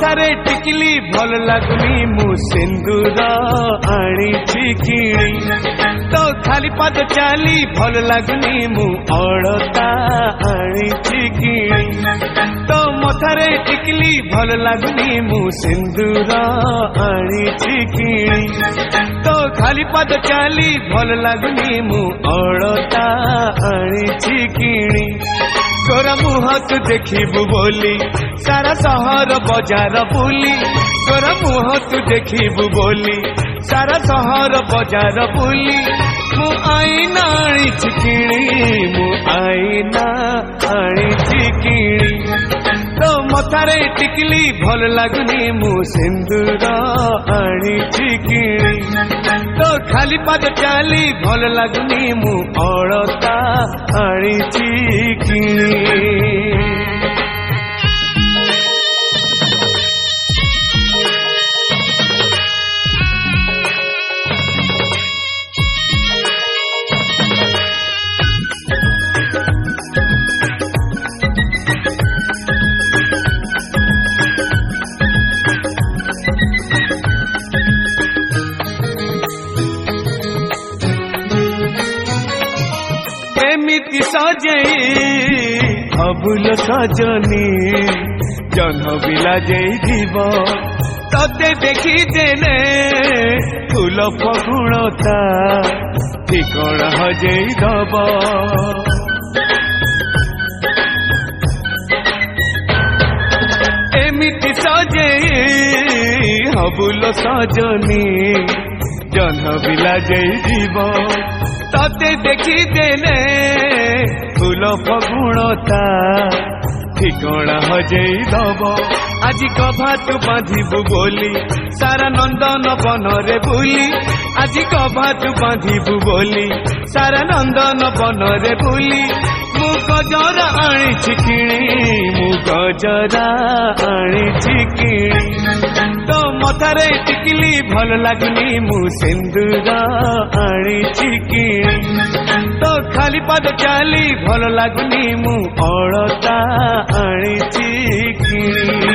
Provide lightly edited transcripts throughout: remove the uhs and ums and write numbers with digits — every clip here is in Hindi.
मथारे टिकली भल लगुनी मु सिंदूर आनी किणी तो खाली पाद चाली भल लगुनी मु अलता आनी किणी तो मथारे टिकली भल लगुनी मु सिंदूर आनी किणी तो खाली पाद चाली भल लगुनी मु अलता आनी किणी तोरा मुह तू देखिबु बोली सारा सहर बजार बुली तोरा मुह तू देखिबु बोली सारा सहर बजार बुली मु आईना आनी किणी मु आईना आनी किणी तो मथारे टिकली भल लगुनी मु सिंदूर आनी किणी तो खाली पाद चाली भल लगुनी मु अलता आनी किणी एमिति सजई अबुल सजनी जन्म बिला जीव तते देखी देने फूल फगुणता ठिकଣା हजई दब एमिति सजई अबुल सजनी जन्म बिला जीव तते देखी देने फूल फगुणता ठिकଣା हजई दब आज कभातु बांधिबु बोली सारा नंदन बन रे बुली आज कभातु बांधिबु बोली सारा नंदन बन रे बुली मु गजरा आनी किणी मु गजरा आनी किणी तो मथारे टिकली भल लगुनी मु सिंदूर आनी किणी तो खाली पाद चाली भल लगुनी मु अलता आनी किणी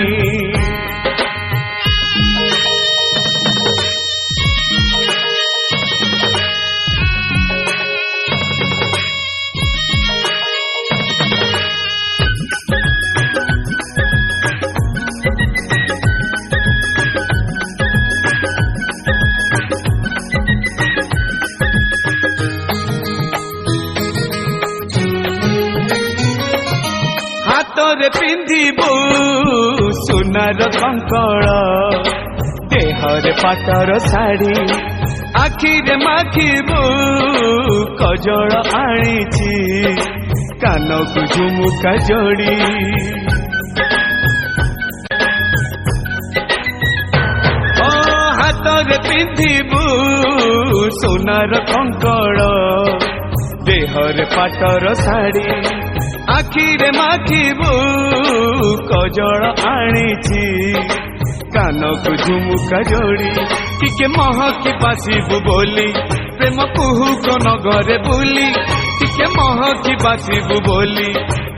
हाथरे पिंधिबु सुनार कंकड़ देहरे पाटर साड़ी आखिरे माखिबु कजल आनी कानकु झुमुका जोड़ी हाथरे पिंधिबु सुनार कंकड़ देहरे पाटर साड़ी आखिरे माखिबु कजल आनी कानकु झुमुका जोड़ी टिके महकी बासिबु बोली प्रेम कुहुक नगरे बुली टिके महकी बासिबु बोली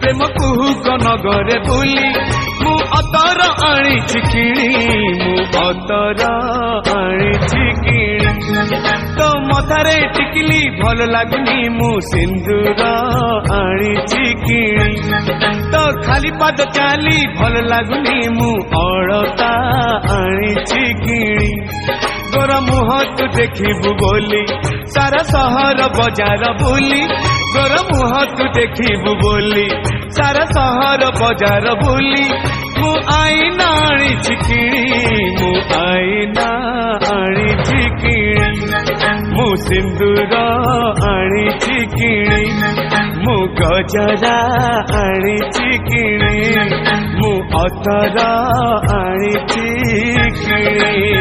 प्रेम कुहुक नगरे बुली मु अतर आनी किणी मु अतर आनी किणी तो मथारे टिकली भल लगुनी मु सिंदूर आनी किणी तो खाली पाद चाली भल लगुनी मु अलता आनी किणी तोरा मुह तू देखिबु बोली सारा सहर बजार बुली तोरा मुह तू देखिबु बोली सारा सहर बजार बुली मु आईना आनी किणी मु आईना आनी किणी मु सिंदूर आनी किणी मु गजरा आनी किणी मु अतर आनी किणी।